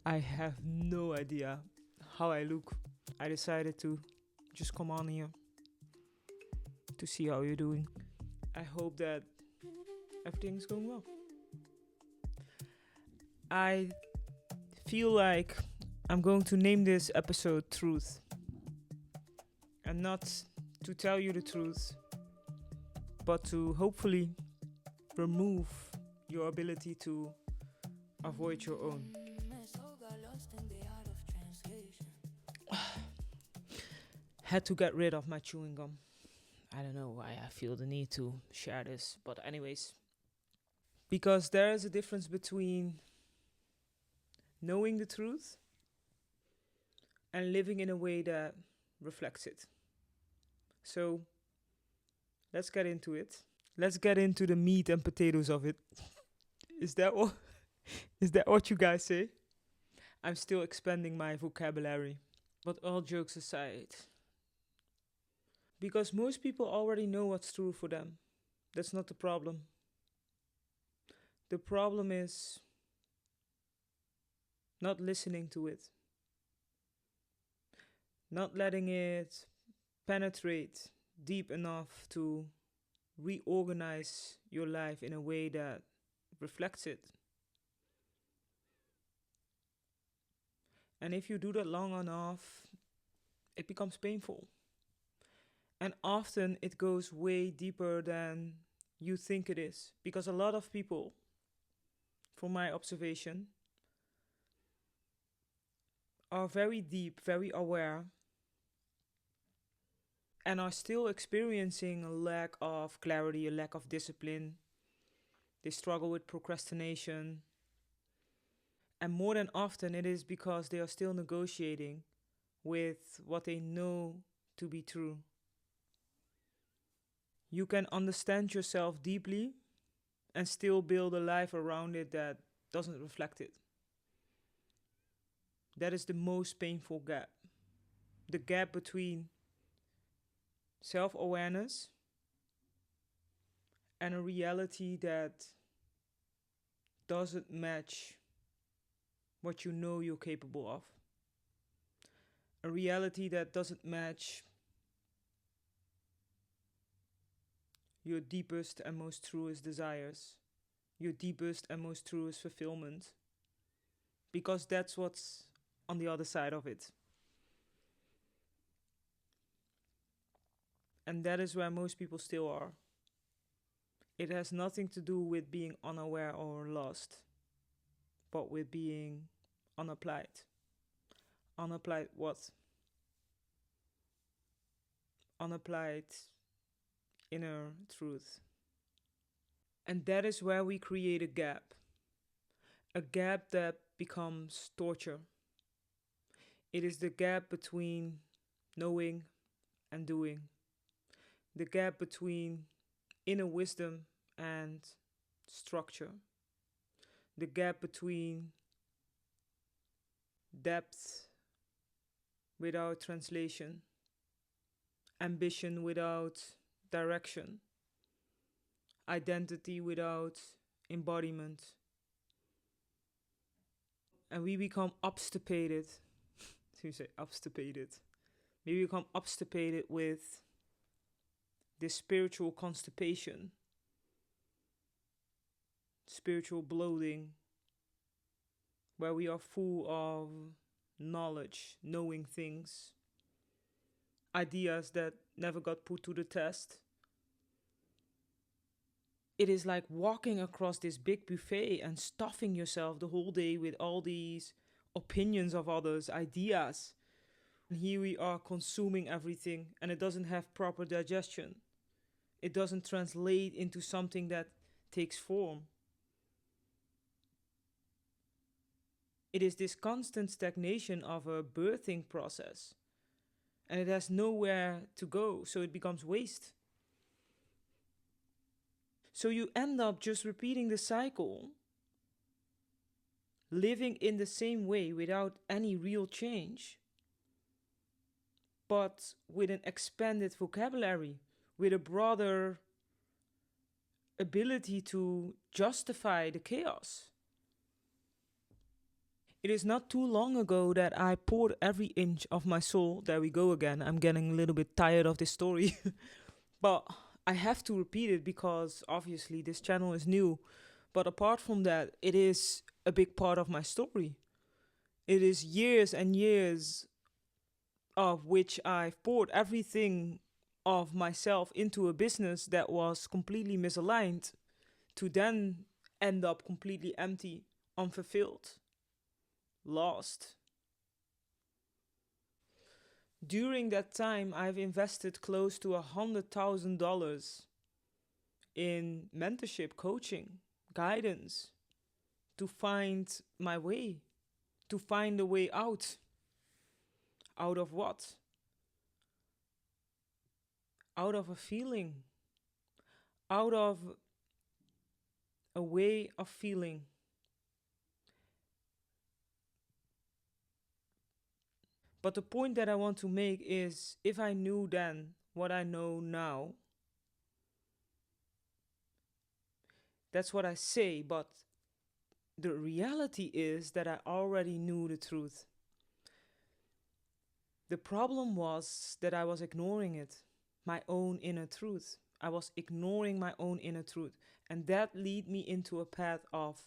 I have no idea how I look. I decided to just come on here to see how you're doing. I hope that everything's going well. I feel like I'm going to name this episode Truth. And not to tell you the truth, but to hopefully remove your ability to avoid your own. Had to get rid of my chewing gum. I don't know why I feel the need to share this, but anyways, because there is a difference between knowing the truth and living in a way that reflects it. So let's get into it. Let's get into the meat and potatoes of it. Is that what is that what you guys say? I'm still expanding my vocabulary. But all jokes aside, because most people already know what's true for them. That's not the problem. The problem is not listening to it, not letting it penetrate deep enough to reorganize your life in a way that reflects it. And if you do that long enough, it becomes painful. And often it goes way deeper than you think it is. Because a lot of people, from my observation, are very deep, very aware, and are still experiencing a lack of clarity, a lack of discipline. They struggle with procrastination. And more than often, it is because they are still negotiating with what they know to be true. You can understand yourself deeply and still build a life around it that doesn't reflect it. That is the most painful gap. The gap between self awareness and a reality that doesn't match what you know you're capable of. A reality that doesn't match your deepest and most truest desires, your deepest and most truest fulfillment, because that's what's on the other side of it. And that is where most people still are. It has nothing to do with being unaware or lost, but with being unapplied. Unapplied what? Unapplied inner truth. And that is where we create a gap that becomes torture. It is the gap between knowing and doing, the gap between inner wisdom and structure, the gap between depth without translation, ambition without direction, identity without embodiment. And we become obstipated. You say obstipated. We become obstipated with this spiritual constipation, spiritual bloating, where we are full of knowledge, knowing things, ideas that never got put to the test. It is like walking across this big buffet and stuffing yourself the whole day with all these opinions of others, ideas. And here we are consuming everything, and it doesn't have proper digestion. It doesn't translate into something that takes form. It is this constant stagnation of a birthing process, and it has nowhere to go, so it becomes waste. So you end up just repeating the cycle, living in the same way without any real change, but with an expanded vocabulary, with a broader ability to justify the chaos. It is not too long ago that I poured every inch of my soul. There we go again. I'm getting a little bit tired of this story. But I have to repeat it because obviously this channel is new. But apart from that, it is a big part of my story. It is years and years of which I've poured everything of myself into a business that was completely misaligned to then end up completely empty, unfulfilled, lost. During that time, I've invested close to $100,000 in mentorship, coaching, guidance to find my way, to find a way out. Out of what? Out of a feeling, out of a way of feeling. But the point that I want to make is if I knew then what I know now, that's what I say, but the reality is that I already knew the truth. The problem was that I was ignoring it, my own inner truth. I was ignoring my own inner truth. And that led me into a path of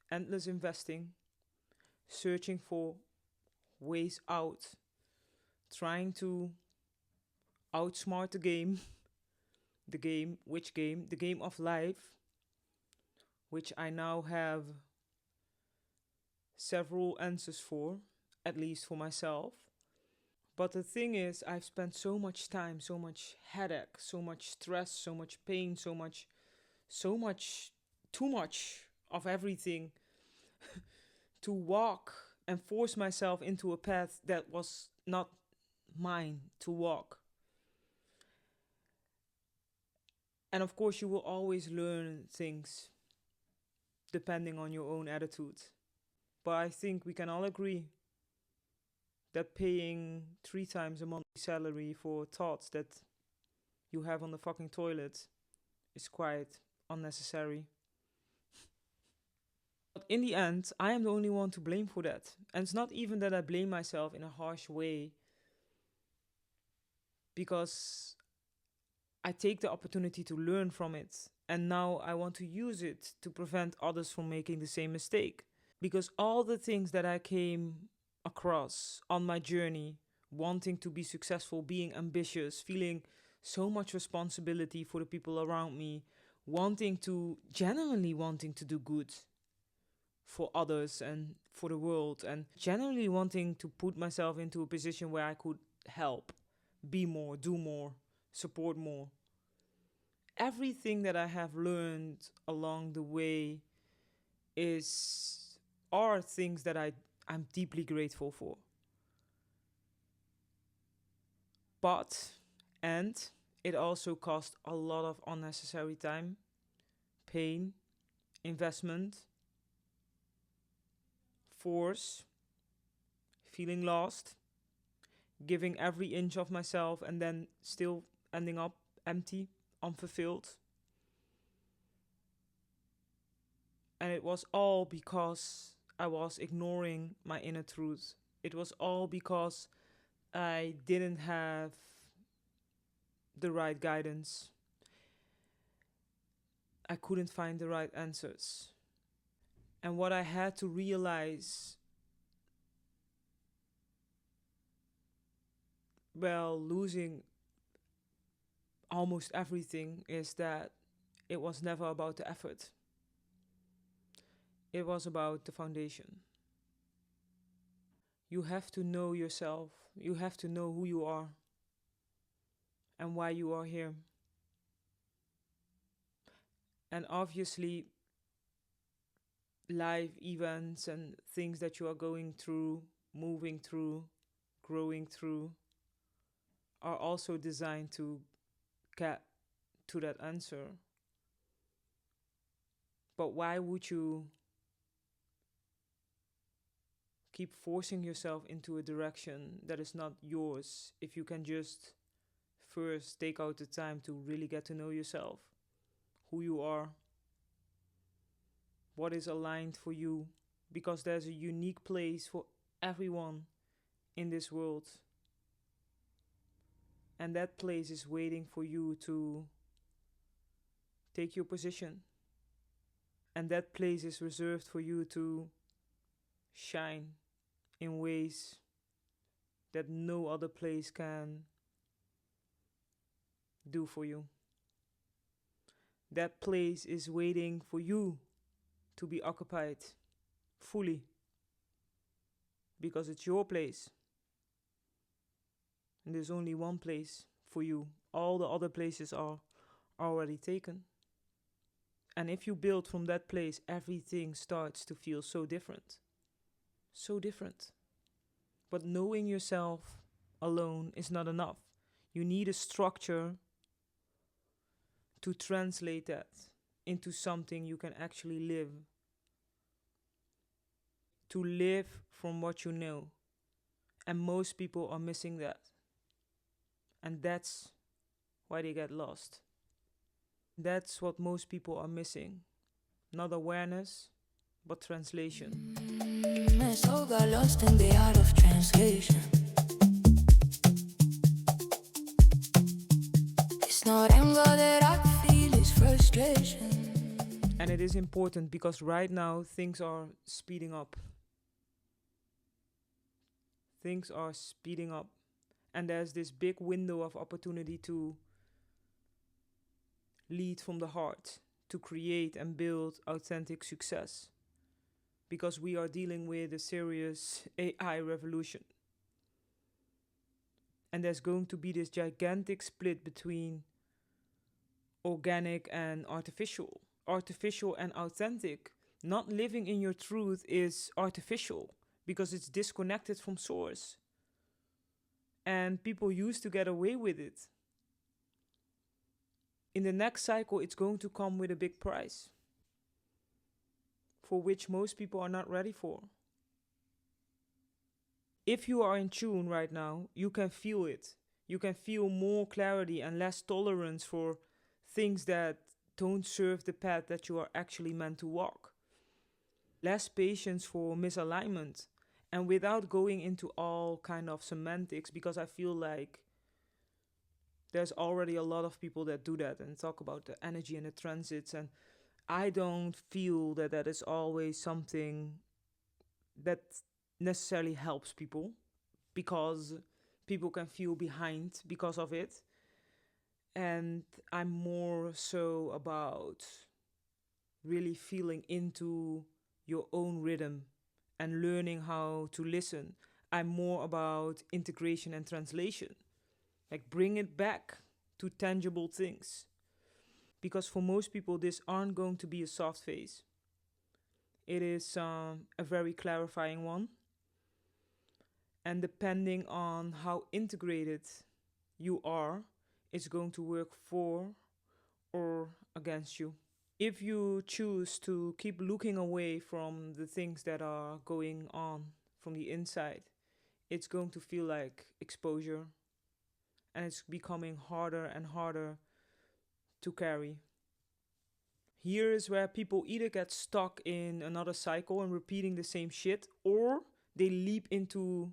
endless investing, searching for ways out, trying to outsmart the game, the game, which game? The game of life, which I now have several answers for, at least for myself. But the thing is, I've spent so much time, so much headache, so much stress, so much pain, so much, too much of everything to walk and force myself into a path that was not mine to walk. And of course, you will always learn things depending on your own attitude. But I think we can all agree that paying 3 times a monthly salary for thoughts that you have on the fucking toilet is quite unnecessary. But in the end, I am the only one to blame for that. And it's not even that I blame myself in a harsh way, because I take the opportunity to learn from it. And now I want to use it to prevent others from making the same mistake. Because all the things that I came across on my journey, wanting to be successful, being ambitious, feeling so much responsibility for the people around me, genuinely wanting to do good for others and for the world, and genuinely wanting to put myself into a position where I could help, be more, do more, support more. Everything that I have learned along the way is are things that I'm deeply grateful for. But and it also cost a lot of unnecessary time, pain, investment, force, feeling lost, giving every inch of myself and then still ending up empty, unfulfilled. And it was all because I was ignoring my inner truth. It was all because I didn't have the right guidance. I couldn't find the right answers. And what I had to realize, well, losing almost everything, is that it was never about the effort. It was about the foundation. You have to know yourself. You have to know who you are and why you are here. And obviously, life events and things that you are going through, moving through, growing through, are also designed to get to that answer. But why would you keep forcing yourself into a direction that is not yours if you can just first take out the time to really get to know yourself, who you are, what is aligned for you, because there's a unique place for everyone in this world. And that place is waiting for you to take your position. And that place is reserved for you to shine in ways that no other place can do for you. That place is waiting for you to be occupied fully because it's your place. And there's only one place for you. All the other places are already taken. And if you build from that place, everything starts to feel so different. So different. But knowing yourself alone is not enough. You need a structure to translate that into something you can actually live. To live from what you know. And most people are missing that. And that's why they get lost. That's what most people are missing. Not awareness, but translation. My soul got lost in the art of translation. It's not anger that I feel, it's frustration. And it is important because right now things are speeding up. Things are speeding up. And there's this big window of opportunity to lead from the heart, to create and build authentic success. Because we are dealing with a serious AI revolution. And there's going to be this gigantic split between organic and artificial. Artificial and authentic. Not living in your truth is artificial because it's disconnected from source. And people used to get away with it. In the next cycle, it's going to come with a big price for which most people are not ready for. If you are in tune right now, you can feel it. You can feel more clarity and less tolerance for things that don't serve the path that you are actually meant to walk. Less patience for misalignment. And without going into all kind of semantics, because I feel like there's already a lot of people that do that and talk about the energy and the transits, and I don't feel that that is always something that necessarily helps people, because people can feel behind because of it. And I'm more so about really feeling into your own rhythm and learning how to listen. I'm more about integration and translation. Like bring it back to tangible things. Because for most people, this aren't going to be a soft phase. It is a very clarifying one. And depending on how integrated you are, it's going to work for or against you. If you choose to keep looking away from the things that are going on from the inside, it's going to feel like exposure, and it's becoming harder and harder to carry. Here is where people either get stuck in another cycle and repeating the same shit, or they leap into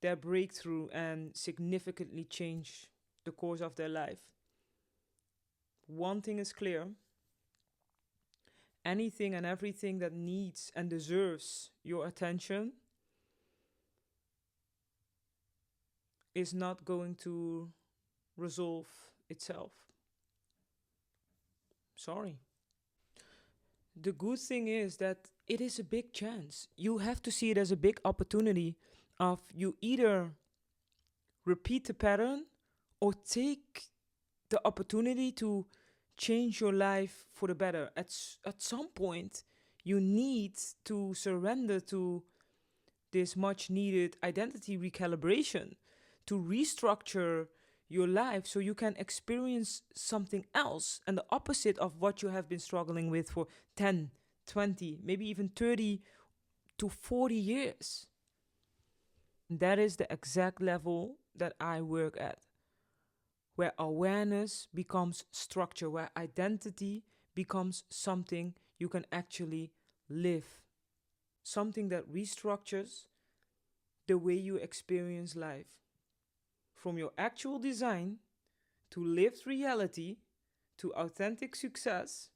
their breakthrough and significantly change the course of their life. One thing is clear: anything and everything that needs and deserves your attention is not going to resolve itself. Sorry. The good thing is that it is a big chance. You have to see it as a big opportunity of you either repeat the pattern or take the opportunity to change your life for the better. At some point, you need to surrender to this much needed identity recalibration, to restructure your life so you can experience something else and the opposite of what you have been struggling with for 10, 20, maybe even 30 to 40 years. That is the exact level that I work at, where awareness becomes structure, where identity becomes something you can actually live something that restructures the way you experience life. From your actual design to lived reality to authentic success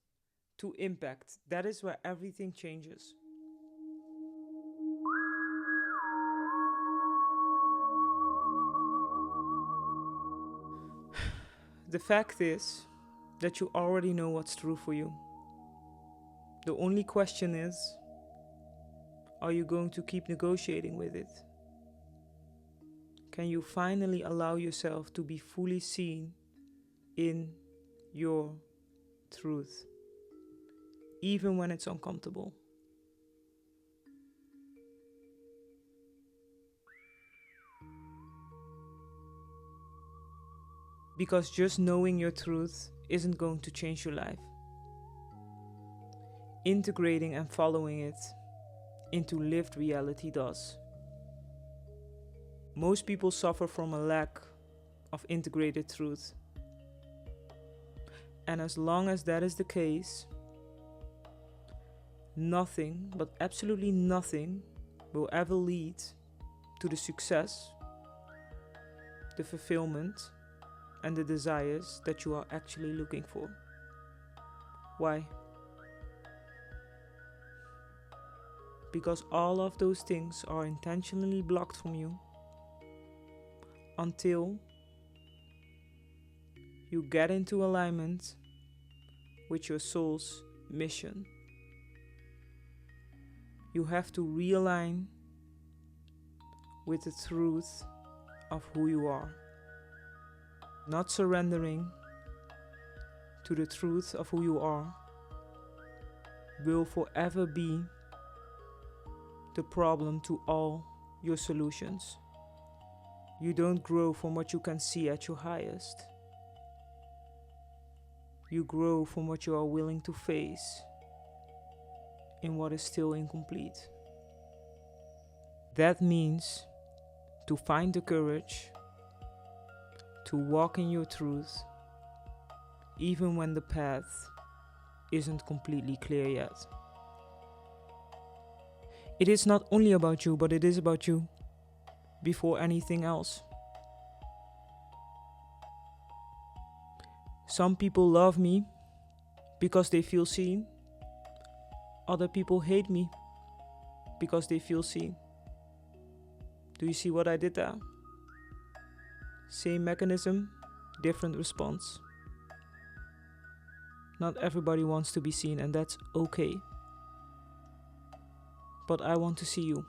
to impact. That is where everything changes. The fact is that you already know what's true for you. The only question is, are you going to keep negotiating with it? Can you finally allow yourself to be fully seen in your truth, even when it's uncomfortable? Because just knowing your truth isn't going to change your life. Integrating and following it into lived reality does. Most people suffer from a lack of integrated truth. And as long as that is the case, nothing, but absolutely nothing, will ever lead to the success, the fulfillment, and the desires that you are actually looking for. Why? Because all of those things are intentionally blocked from you until you get into alignment with your soul's mission. You have to realign with the truth of who you are. Not surrendering to the truth of who you are will forever be the problem to all your solutions. You don't grow from what you can see at your highest. You grow from what you are willing to face in what is still incomplete. That means to find the courage to walk in your truth, even when the path isn't completely clear yet. It is not only about you, but it is about you before anything else. Some people love me because they feel seen. Other people hate me because they feel seen. Do you see what I did there? Same mechanism, different response. Not everybody wants to be seen, and that's okay. But I want to see you.